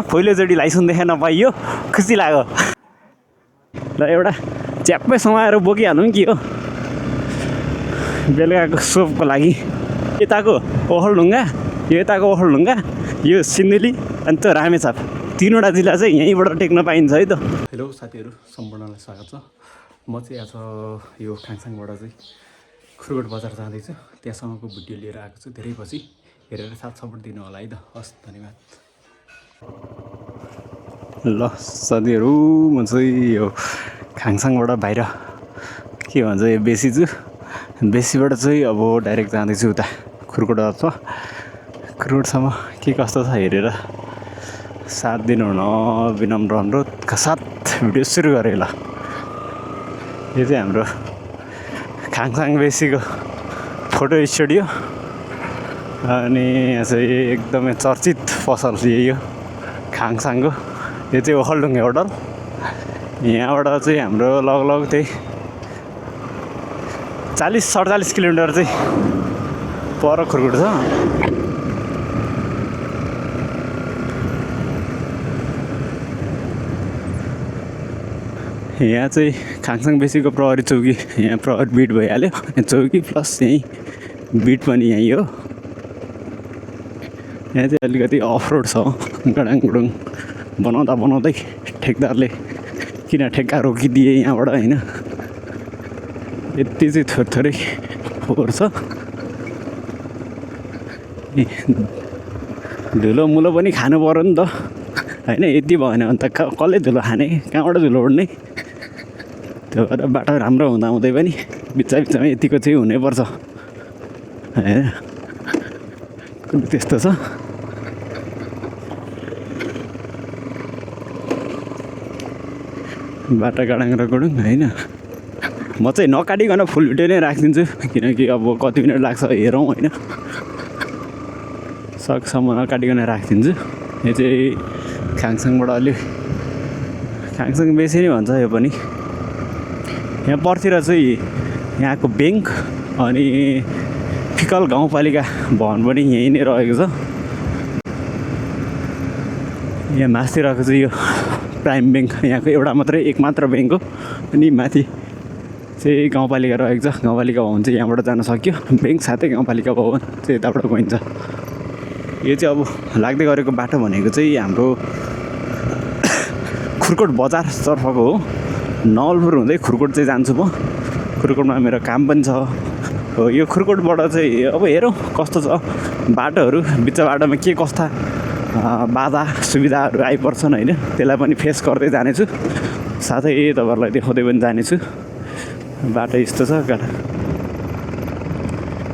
पहिलोचोटि लाइसेन्स देखा नपाइयो खुसी लाग्यो ल एउटा च्याप्पै समाएर बोकिहालौँ कि हो बेलुकाको सोपको लागि यताको ओखलढुङ्गा यो यताको ओखलढुङ्गा यो सिन्धुली अनि त्यो रामेछाप तीनवटा जिल्ला चाहिँ यहीँबाट टेक्न पाइन्छ है त। हेलो साथीहरू सम्पूर्णलाई स्वागत छ। म चाहिँ आज यो खाङसाङबाट चाहिँ खुरकोट बजार जाँदैछु त्यहाँसम्मको भिडियो लिएर आएको छु धेरै पछि हेरेर साथ सपोर्ट दिनु होला है त। हस् धन्यवाद। ल साथीहरू म चाहिँ यो खाङसाङबाट बाहिर के भन्छ यो बेसी छु बेसीबाट चाहिँ अब डाइरेक्ट जाँदैछु उता खुरकोटसम्म के कस्तो छ हेरेर साथ दिनु न विनम्र अनुरोधका साथ भिडियो सुरु गरेँ ल। यो चाहिँ हाम्रो खाङसाङ बेसीको फोटो स्टुडियो अनि यहाँ चाहिँ एकदमै चर्चित पसल यो खाङसाङको यो चाहिँ ओखलढुङ्गा होटल यहाँबाट चाहिँ हाम्रो लगभग त्यही 40-47 किलोमिटर चाहिँ पर खुरकोट छ। यहाँ चाहिँ खाङसाङ बेसीको प्रहरी चौकी यहाँ प्रहरी बिट भइहाल्यो चौकी प्लस यहीँ बिट पनि यहीँ हो। यहाँ चाहिँ अलिकति अफरोड छ गडाङगुडुङ बनाउँदै ठेकदारले किन ठेक्का रोकिदिए यहाँबाट होइन यति चाहिँ थोरै फोहोर छ। धुलो मुलो पनि खानु पऱ्यो नि त होइन यति भएन भने त कसले धुलो खाने कहाँबाट धुलो उड्ने त्यो भएर बाटो राम्रो हुँदाहुँदै पनि बिचमा यतिको चाहिँ हुनैपर्छ होइन त्यस्तो छ। बाटो गाडाङ र गुडुङ होइन म चाहिँ नकाटिकन फुल भिडियो नै राखिदिन्छु किनकि अब कति मिनट लाग्छ हेरौँ होइन सकसम्म नकाटिकन राखिदिन्छु। यो चाहिँ खाङसाङबाट अलि खाङसाङ बेसी नै भन्छ यो पनि। यहाँ पर्तिर चाहिँ यहाँको ब्याङ्क अनि फिकल गाउँपालिका भवन पनि यहीँ नै रहेको छ। यहाँ मास्तिरको चाहिँ यो प्राइम ब्याङ्क यहाँको एउटा मात्रै एक मात्र ब्याङ्क हो अनि माथि चाहिँ गाउँपालिका रहेको छ। गाउँपालिका भवन चाहिँ यहाँबाट जान सक्यो ब्याङ्क साथै गाउँपालिका भवन चाहिँ यताबाट गइन्छ। यो चाहिँ अब लाग्दै गरेको बाटो भनेको चाहिँ हाम्रो खुरकोट बजारतर्फको हो। नवलपुर हुँदै खुरकोट चाहिँ जान्छु म खुरकोटमा मेरो काम पनि छ हो। यो खुरकोटबाट चाहिँ अब हेरौँ कस्तो छ बाटोहरू बिच बाटोमा के कस्ता बाधा सुविधाहरू आइपर्छन् होइन त्यसलाई पनि फेस गर्दै जानेछु साथै तपाईँहरूलाई देखाउँदै पनि जानेछु। बाटो यस्तो छ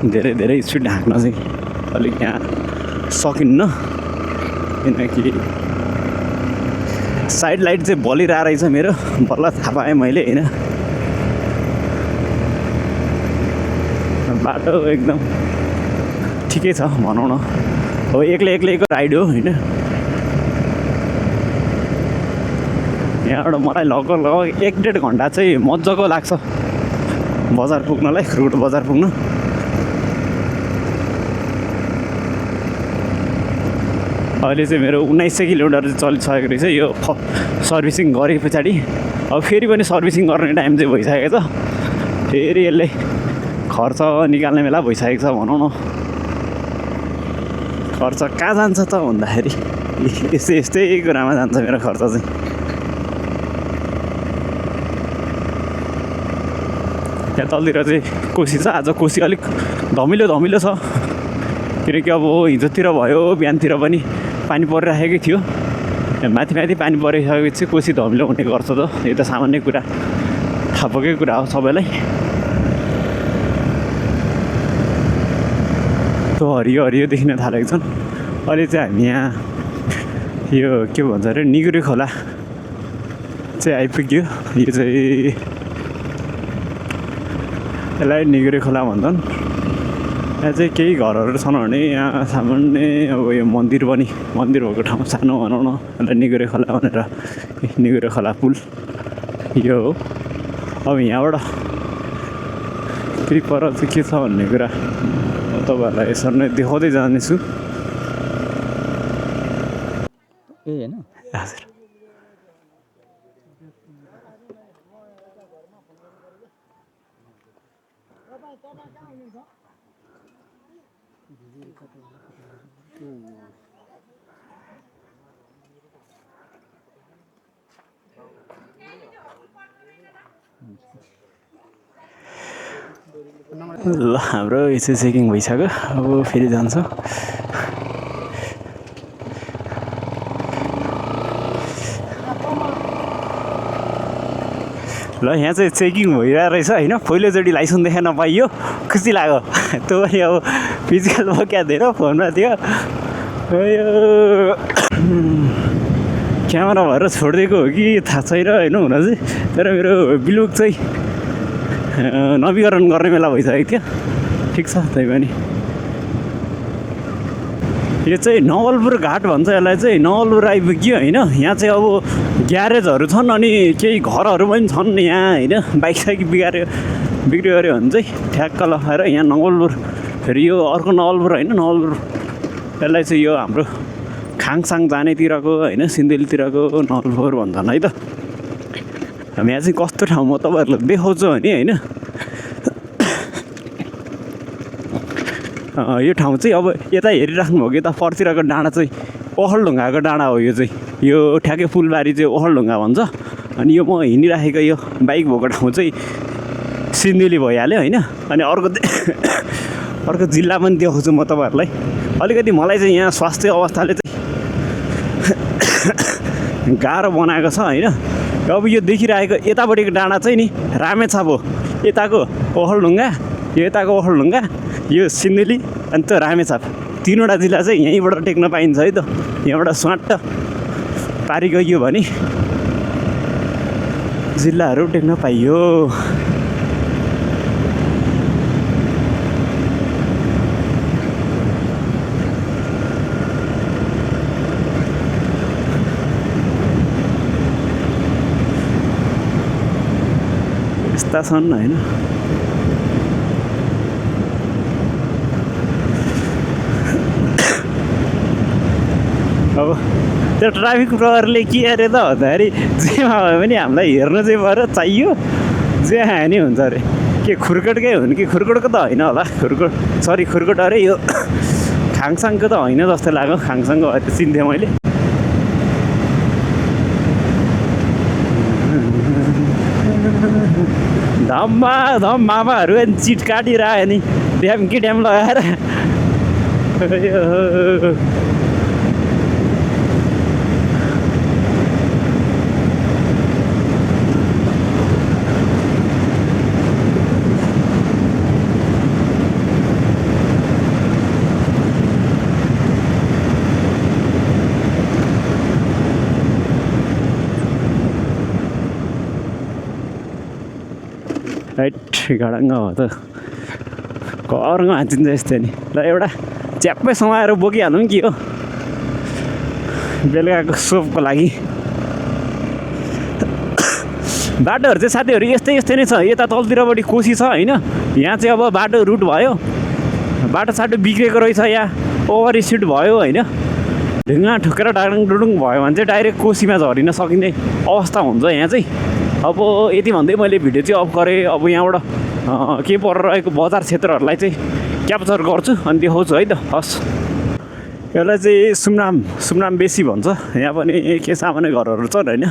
धेरै स्पिड हाँक्न चाहिँ अलिक यहाँ सकिन्न किनकि साइड लाइट चाहिँ बलिरहेको रहेछ मेरो बल्ल थाहा पाएँ मैले होइन। बाटो एकदम ठिकै छ भनौँ न हो एक्लैको राइड हो होइन। यहाँबाट मलाई लगभग 1-1.5 घन्टा चाहिँ मजाको लाग्छ बजार पुग्नलाई खुरकोट बजार पुग्न। अहिले चाहिँ मेरो 1900 किलोमिटर चाहिँ चलिसकेको रहेछ यो सर्भिसिङ गरे पछाडि अब फेरि पनि सर्भिसिङ गर्ने टाइम चाहिँ भइसकेको छ फेरि यसले खर्च निकाल्ने बेला भइसकेको छ भनौँ न। खर्च कहाँ जान्छ त भन्दाखेरि यस्तै कुरामा जान्छ मेरो खर्च चाहिँ। त्यहाँ तलतिर चाहिँ कोसी छ आज कोसी अलिक धमिलो छ किनकि अब हिजोतिर भयो बिहानतिर पनि पानी परिराखेकै थियो माथि पानी परिसकेपछि कोसी धमिलो हुने गर्छ त यो त सामान्य कुरा थाहा भएकै कुरा हो सबैलाई। त्यो हरियो देखिन थालेको छन्। अहिले चाहिँ हामी यहाँ यो के भन्छ अरे निगुरे खोला चाहिँ आइपुग्यो। यो चाहिँ यसलाई निगुरे खोला भन्छन्। यहाँ चाहिँ केही घरहरू छन् भने यहाँ सामान्य अब यो मन्दिर भएको ठाउँ सानो भनौँ न अन्त निगुरे खोला भनेर निगुरे खोला पुल यो हो। अब यहाँबाट फेरि पर चाहिँ के छ भन्ने कुरा तपाईँहरूलाई यसरी नै देखाउँदै जानेछु। ए हैन हजुर ल हाम्रो यो चाहिँ चेकिङ भइसक्यो अब फेरि जान्छ ल यहाँ चाहिँ चेकिङ भइरहेको रहेछ होइन पहिलोचोटि लाइसेन्स देखा नपाइयो खुसी लाग्यो त्यो पनि अब फिजिकल क्या धेरै फोनमा थियो क्यामेरा भएर छोडिदिएको हो कि थाहा छैन होइन हुन चाहिँ तर मेरो बिलुक चाहिँ नवीकरण गर्ने बेला भइसकेको थियो ठिक छ त्यही पनि यो चाहिँ नवलपुर घाट भन्छ यसलाई चाहिँ नवलपुर आइपुग्यो होइन यहाँ चाहिँ अब ग्यारेजहरू छन् अनि केही घरहरू पनि छन् यहाँ होइन बाइक साइक बिग्रियो अरे भने चाहिँ ठ्याक्क लगाएर यहाँ नवलपुर फेरि यो अर्को नवलपुर होइन नवलपुर यसलाई चाहिँ यो हाम्रो खाङसाङ जानेतिरको होइन सिन्देलीतिरको नवलपुर भन्छन् है त यहाँ चाहिँ कस्तो ठाउँ म तपाईँहरूलाई देखाउँछु भने होइन यो ठाउँ चाहिँ अब यता हेरिराख्नु भयो कि यता परतिरको डाँडा चाहिँ ओखलढुङ्गाको डाँडा हो यो चाहिँ यो ठ्याक्कै फुलबारी चाहिँ ओखलढुङ्गा भन्छ अनि यो म हिँडिराखेको यो बाइक भएको ठाउँ चाहिँ सिन्देली भइहाल्यो होइन अनि अर्को जिल्ला पनि देखाउँछु म तपाईँहरूलाई अलिकति मलाई चाहिँ यहाँ स्वास्थ्य अवस्थाले चाहिँ गाह्रो बनाएको छ होइन अब यो देखिरहेको यतापट्टिको डाँडा चाहिँ नि रामेछाप हो यताको ओखलढुङ्गा यो यताको ओखलढुङ्गा यो सिन्देली अनि त्यो रामेछाप तीनवटा जिल्ला चाहिँ यहीँबाट टेक्न पाइन्छ है त यहाँबाट स्वाट्ट पारी गयो भने जिल्लाहरू टेक्न पाइयो यस्ता छन् होइन अब त्यो ट्राफिक प्रहरीले के अरे त भन्दाखेरि जेमा भयो भने हामीलाई हेर्नु चाहिँ भएर चाहियो जे हानि हुन्छ अरे के खुर्कोटकै हुन् कि खुर्कोटको त होइन होला खुर्कोट अरे यो खाङसाङको त होइन जस्तो लाग्यो खाङसाङको चिन्थेँ मैले धम्मा धम मामाहरू चिट काटिरह्यो नि ड्याम कि ड्याम लगाएर राइट घडङ्ग हो त घरमा हाचिन्छ यस्तै नि ल एउटा च्याप्पै समाएर बोकिहाल्नु नि के हो बेलुकाको सोपको लागि बाटोहरू चाहिँ साथीहरू यस्तै नै छ यता तलतिरपट्टि कोसी छ होइन यहाँ चाहिँ अब बाटो रुट भयो बाटो साटो बिग्रेको रहेछ यहाँ ओभर स्पिड भयो होइन ढुङ्गा ठुक्केर डाडुङ डुडुङ भयो भने चाहिँ डाइरेक्ट कोसीमा झरिन सकिने अवस्था हुन्छ यहाँ चाहिँ अब यति भन्दै मैले भिडियो चाहिँ अफ गरेँ अब यहाँबाट के पर रहेको बजार क्षेत्रहरूलाई चाहिँ क्याप्चर गर्छु अनि देखाउँछु है त हस् यसलाई चाहिँ सुमनाम बेसी भन्छ यहाँ पनि के सामान्य घरहरू छन् होइन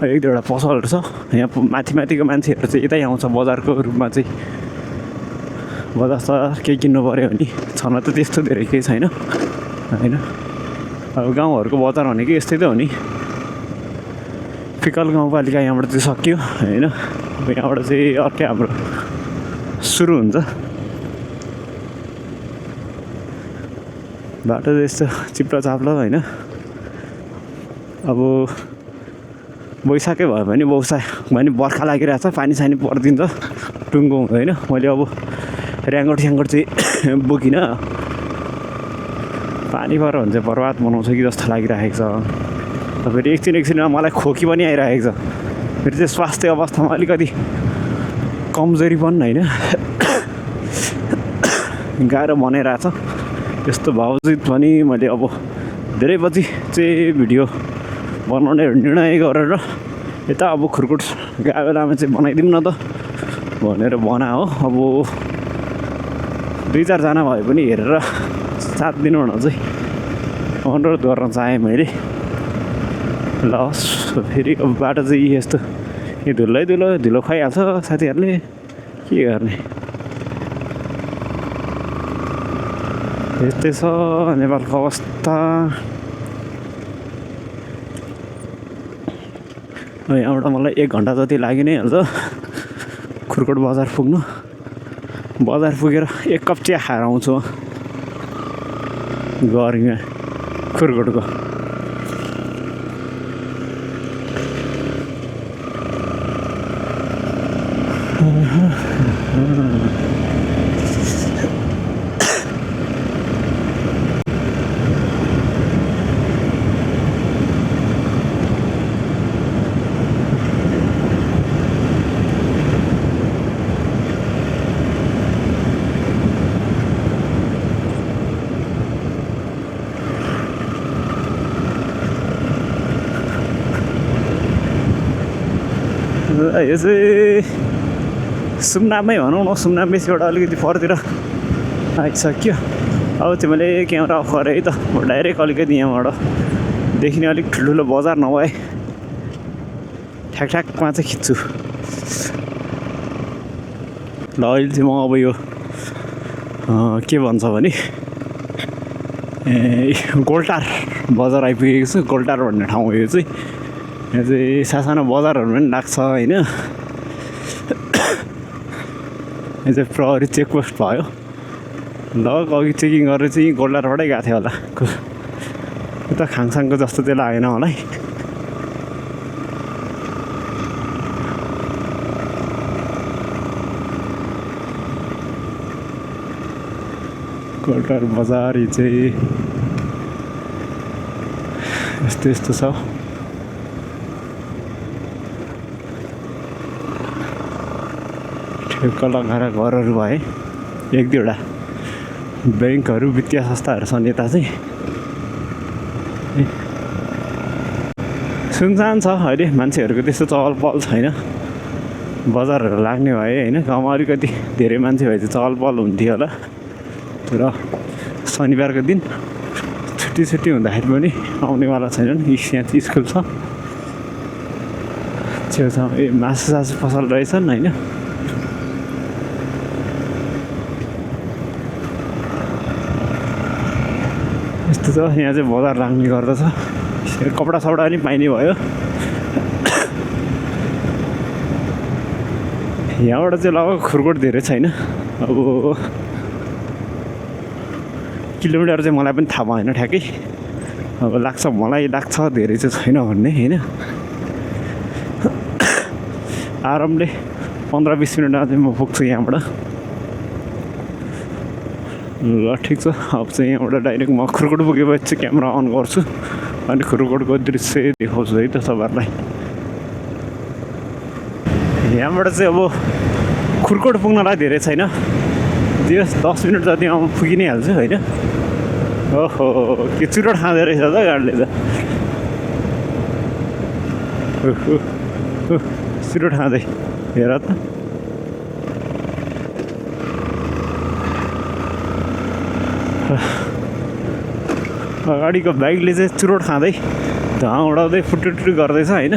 एक दुईवटा पसलहरू छ यहाँ माथिको मान्छेहरू चाहिँ यतै आउँछ बजारको रूपमा चाहिँ बजार केही किन्नु पऱ्यो भने छन त त्यस्तो धेरै केही छैन होइन अब गाउँहरूको बजार भनेको यस्तै त हो नि फिकल गाउँपालिका यहाँबाट चाहिँ सक्यो होइन अब यहाँबाट चाहिँ अर्कै हाम्रो सुरु हुन्छ बाटो चाहिँ यस्तो चिप्लो चाप्लो होइन अब बैशाखै भयो भने भने बर्खा लागिरहेछ पानी सानी परिदिन्छ टुङ्गो हुँदैन मैले अब ऱ्याङ्गोट स्याङ्गोट चाहिँ बोकिनँ पानी पऱ्यो भने चाहिँ बर्बाद बनाउँछ कि जस्तो लागिरहेको छ फेरि एकछिनमा मलाई खोकी पनि आइरहेको छ फेरि चाहिँ स्वास्थ्य अवस्थामा अलिकति कमजोरी पनि होइन गाह्रो बनाइरहेछ त्यस्तो बावजुद पनि मैले अब धेरै पछि चाहिँ भिडियो बनाउने निर्णय गरेर यता अब खुर्कुट गएको बेलामा चाहिँ बनाइदिउँ न त भनेर भना हो। अब 2-4 जना भए पनि हेरेर साथ दिनु भनेर चाहिँ अनुरोध गर्न चाहेँ मैले। ल फेरि अब बाटो चाहिँ यस्तो यो धुलो खुवाइहाल्छ साथीहरूले, के गर्ने। यस्तै छ नेपालको अवस्था। यहाँबाट मलाई 1 घन्टा जति लागि नै हाल्छ खुर्कुट बजार पुग्नु। बजार पुगेर 1 कप चिया खाएर आउँछु गर्मीमा खुर्कुटको। यो चाहिँ सुमनामै भनौँ न, सुमनाम बेसीबाट अलिकति परतिर आइसक्यो। अब चाहिँ मैले क्यामेरा अफ गरेँ है त, डाइरेक्ट अलिकति यहाँबाट देखिने अलिक ठुल्ठुलो बजार नभए ठ्याकठ्याकमा चाहिँ खिच्छु। ल अहिले चाहिँ म अब यो के भन्छ भने गोलटार बजार आइपुगेको छु। गोलटार भन्ने ठाउँ हो यो चाहिँ। यहाँ चाहिँ सासानो बजारहरू पनि लाग्छ होइन। यहाँ चाहिँ प्रहरी चेकपोस्ट भयो। ल अघि चेकिङ गरेर चाहिँ गोलटारबाटै गएको थियो होला। उता खाङसाङको जस्तो चाहिँ लागेन मलाई। गोलटार बजार चाहिँ यस्तो छ। ठेक्का लगाएर घरहरू भए, 1-2वटा ब्याङ्कहरू वित्तीय संस्थाहरू छन् यता चाहिँ। सुनसान छ अहिले, मान्छेहरूको त्यस्तो चहल पहल छैन। बजारहरू लाग्ने भए होइन, गाउँमा अलिकति धेरै मान्छे भए चाहिँ चहल पहल हुन्थ्यो होला। र शनिबारको दिन छुट्टी हुँदाखेरि पनि आउनेवाला छैनन्। यहाँ चाहिँ स्कुल छ छेउछाउ। मासु पसल रहेछन् होइन। यस्तो छ यहाँ चाहिँ बजार लाग्ने गर्दछ। कपडा सपडा पनि पाइने भयो। यहाँबाट चाहिँ लगभग खुर्कुट धेरै छैन। अब किलोमिटर चाहिँ मलाई पनि थाहा भएन ठ्याक्कै। अब मलाई लाग्छ धेरै चाहिँ छैन भन्ने होइन। आरामले 15-20 मिनटमा चाहिँ म पुग्छु यहाँबाट। ल ठिक छ। अब चाहिँ यहाँबाट डाइरेक्ट म खुर्कुट पुगेपछि चाहिँ क्यामेरा अन गर्छु अनि खुर्कुटको दृश्य देखाउँछु है त तपाईँहरूलाई। यहाँबाट चाहिँ अब खुर्कुट पुग्नलाई धेरै छैन, 10 मिनट जति पुगि नै हाल्छु होइन। ओहो के चुरोट खाँदो रहेछ त गाडीले त। चुरोट खाँदै हेर त। अगाडिको बाइकले चाहिँ चुरोट खाँदै धुवा उडाउँदै फुटुटु गर्दैछ होइन।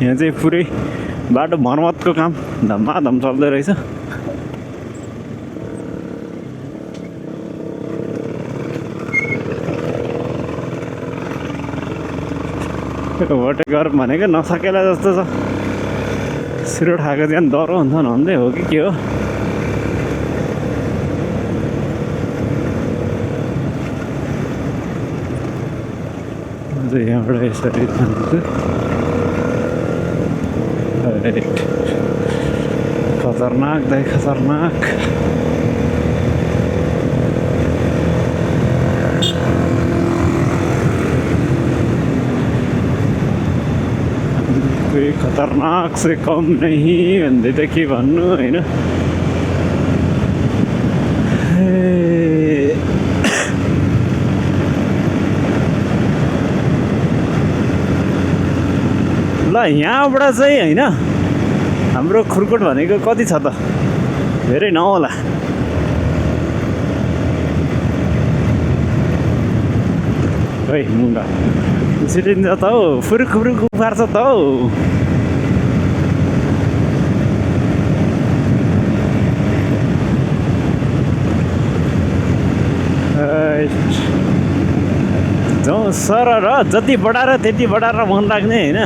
यहाँ चाहिँ पुरै बाटो मर्मतको काम धमाधम चल्दै रहेछ। ओभरटेक गरेर भनेको नसकेला जस्तो छ। सिरोट खाएको चाहिँ डह्रो हुन्छ भन्दै हो कि के हो। यहाँबाट यसरी जान्छु। खतरनाक दाइ खतरनाक। कोई खतरनाक से कम नहीं भन्दै त के भन्नु होइन। ल यहाँबाट चाहिँ होइन हाम्रो खुर्कोट भनेको कति छ त, धेरै नहोला। खै मुन्डा छिटिन्छ त हौ, फुरुक फुरुक पार्छ त हौ। जाउँ सर र जति बढाएर त्यति बढाएर मन लाग्ने होइन।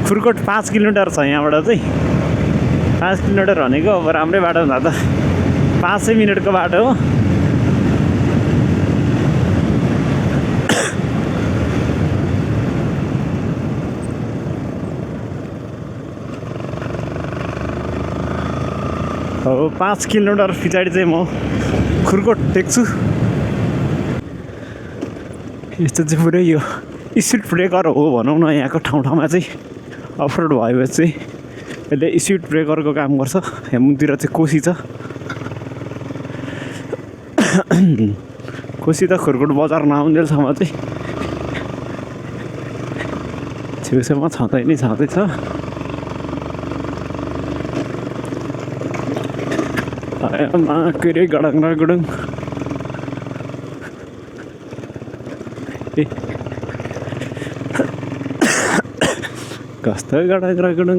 खुर्कोट 5 किलोमिटर छ यहाँबाट चाहिँ। 5 किलोमिटर भनेको अब राम्रै बाटो हुँदा त 5 मिनटको बाटो हो। अब 5 किलोमिटर पछाडि चाहिँ म खुर्कोट टेक्छु। यस्तो चाहिँ पुरै यो स्पिड ब्रेकर हो भनौँ न, यहाँको ठाउँमा चाहिँ अफरोड भएपछि चाहिँ यसले स्पिड ब्रेकरको काम गर्छ। हेमुतिर चाहिँ कोसी छ, कोसी त खुर्कोट बजार नआउन्जेलसम्म चाहिँ छेउछाउमा छँदै नै छँदैछ। के अरे गडङ र गुडुङ कस्तो गडङ र गुडुङ।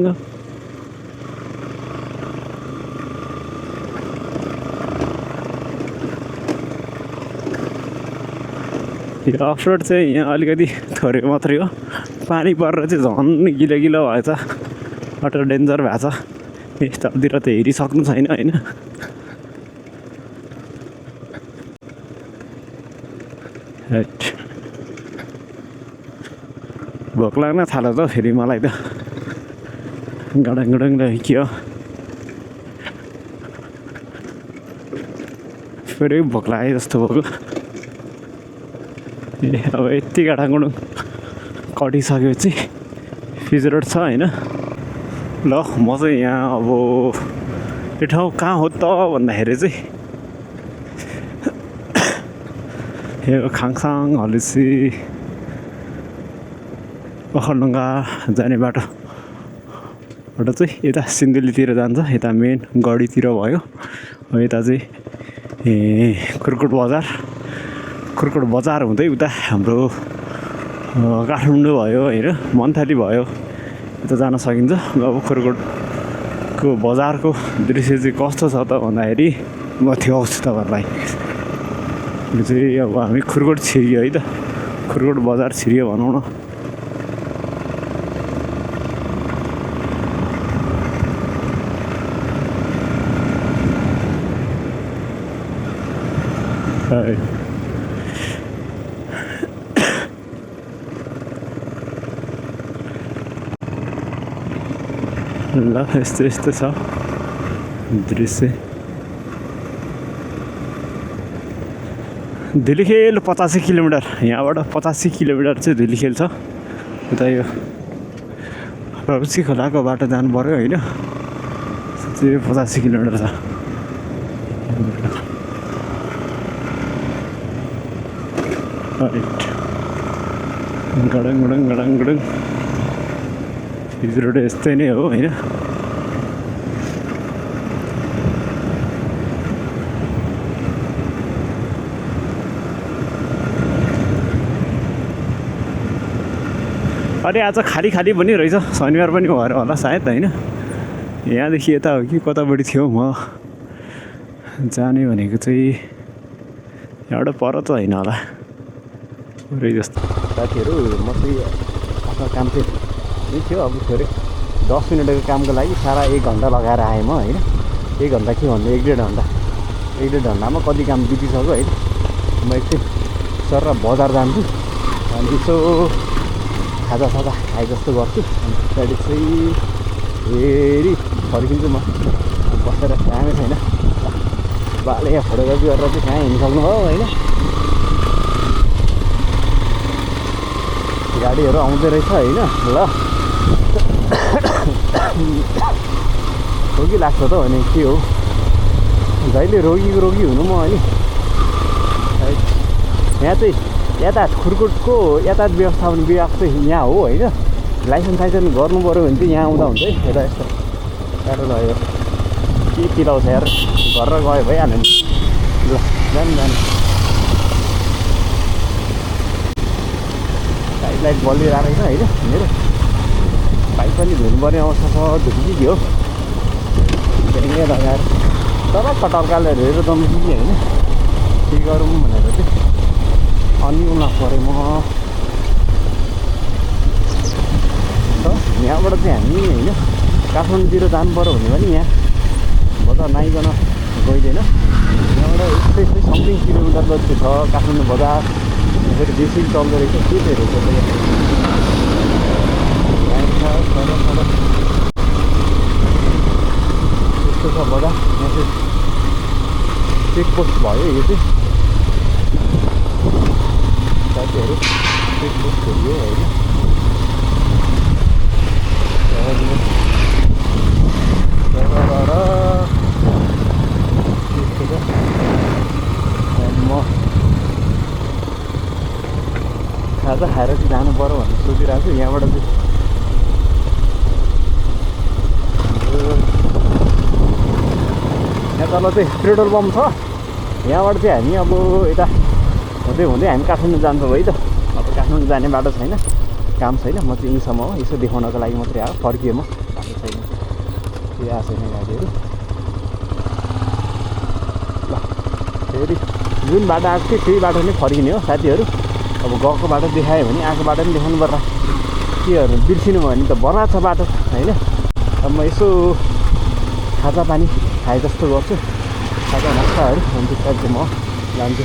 यो अफरोड चाहिँ यहाँ अलिकति थोरै मात्रै हो, पानी परेर चाहिँ झन् गिलो गिलो भएछ, अटर डेन्जर भएको छ। यतातिर त हेरिसक्नु छैन होइन। भोक लाग्न थाल्यो त फेरि मलाई त, गडङ गडङ के हो फेरि भोक लाग्यो जस्तो भएको। ए अब यति गडङ गडङ कटिसकेपछि फिज रोड छ होइन। ल म चाहिँ यहाँ अब यो ठाउँ कहाँ हो त भन्दाखेरि चाहिँ यो खाङसाङ हलुसी ओखलढुङ्गा जाने बाटोबाट चाहिँ यता सिन्धुलीतिर जान्छ, यता मेन गढीतिर भयो। यता चाहिँ खुर्कोट बजार हुँदै उता हाम्रो काठमाडौँ भयो होइन, मन्थली भयो, यता जान सकिन्छ। अब खुर्कोटको बजारको दृश्य चाहिँ कस्तो छ त भन्दाखेरि म देखाउँछु तपाईँहरूलाई। यो चाहिँ अब हामी खुर्कोट छिरियो है त, खुर्कोट बजार छिरियो भनौँ न। ल यस्तो यस्तो छ दृश्य। धुलीखेल 85 किलोमिटर, यहाँबाट 85 किलोमिटर चाहिँ धुलीखेल छ। उता यो रौसी खोलाको बाटो जानु पऱ्यो होइन, चाहिँ 85 किलोमिटर छ। गडङ गडङ गडङ गडङ फिज रोड यस्तै नै हो होइन। अरे आज खाली खाली पनि रहेछ, शनिबार पनि भएर होला सायद होइन। यहाँदेखि यता हो कि कतापट्टि थियो म जाने भनेको चाहिँ, एउटा पर त होइन होला पुरै जस्तो। साथीहरू म चाहिँ आफ्नो काम चाहिँ यही थियो, अब थोरै 10 मिनटको कामको लागि सारा 1 घन्टा लगाएर आएँ म होइन। 1 घन्टा के भन्दा 1-1.5 घन्टा, 1-1.5 घन्टामा कति काम बितिसक्यो है। म एकछिन सर र बजार जान्छु अनि यसो खाजासाजा खाए जस्तो गर्छु, अनि पछाडि चाहिँ फेरि फर्किन्छु म। बसेर कामै छैन, बाले यहाँ फोटोग्राफी गरेर चाहिँ कहाँ हिँडिसक्नु भयो होइन। गाडीहरू आउँदै रहेछ होइन ल रोगी लाग्छ त भने के हो जहिले रोगी हुनु म अनि यहाँ चाहिँ यातायात खुरकुटको यातायात व्यवस्थापन विभाग चाहिँ यहाँ हो होइन लाइसेन्स गर्नु पऱ्यो भने चाहिँ यहाँ आउँदा हुन्छ है यता यस्तो गाह्रो लाग्यो के चिलाउँछ यार गरेर गयो भइहाल्यो नि ल जानु लाइट बलिरहेको रहेछ होइन मेरो बाइक पनि धुनुपर्ने अवस्था छ धुकी के हो त्यहाँनिर यार तर कटर्काले हेरेर दम्की कि होइन के गरौँ भनेर चाहिँ अनि उना परेँ म यहाँबाट चाहिँ हामी होइन काठमाडौँतिर जानु पऱ्यो भने पनि यहाँ बजार नआइकन गइँदैन यहाँबाट यस्तै समथिङ किलोमिटर जति छ काठमाडौँ बजार फेरि बेसी चल्दो रहेछ के चाहिँ रहेछ त्यस्तो छ बजार यहाँ चाहिँ चेकपोस्ट भयो यो चाहिँ साथीहरू चेकपोस्ट खोलियो होइन म खाजा खाएर चाहिँ जानु पऱ्यो भनेर सोचिरहेको छु यहाँबाट चाहिँ यहाँ तल चाहिँ पेट्रोल पम्प छ यहाँबाट चाहिँ हामी अब यता हुँदै हामी काठमाडौँ जान्छौँ है त अब काठमाडौँ जाने बाटो छैन काम छैन म चाहिँ यहीँसम्म हो यसो देखाउनको लागि मात्रै आयो फर्किएँ म बाटो छैन केही आएको छैन गाडीहरू ल फेरि जुन बाटो आएको थियो त्यही बाटो नै फर्किने हो साथीहरू अब गएको बाटो देखायो भने आएको बाटो पनि देखाउनु पर्ला केहरू बिर्सिनु भयो भने त बर्बाद छ बाटो होइन अब म यसो खाजा पानी खाए जस्तो गर्छु खाजा नास्ताहरू अनि त्यसपछि चाहिँ म जान्छु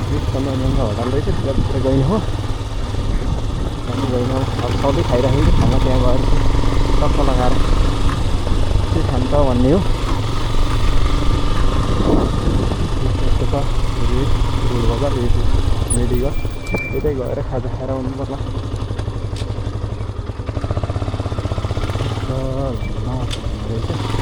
महँगा होटल रहेछ त्यहाँभित्र गइनु हो गइनु अब सधैँ खाइराखेको खाना त्यहाँ गएर टक्क लगाएर के खान्छ भन्ने हो यस्तो छ रोड बजार मेडिकल यतै गएर खाजा खाएर आउनु पर्ला रहेछ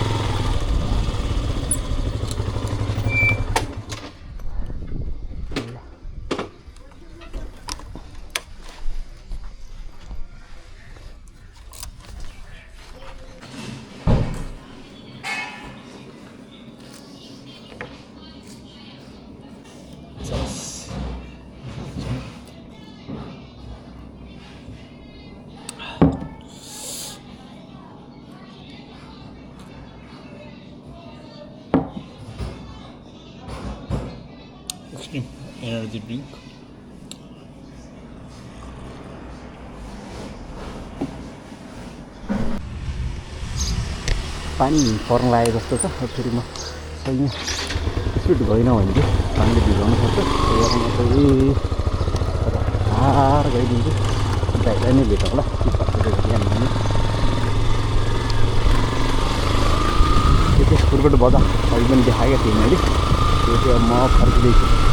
Extreme energy drink. पानी पर्न लागेको जस्तो छ फेरि म सही स्पिड गएन भने चाहिँ पानीले भिजाउनु सक्छ त्यही कारण चाहिँ हार गइदिन्छु ड्राइभर नै भेटौँ ल त्यो चाहिँ खुर्कुट बजार अघि पनि देखाएको थिएँ मैले त्यो चाहिँ अब म फर्किँदैछु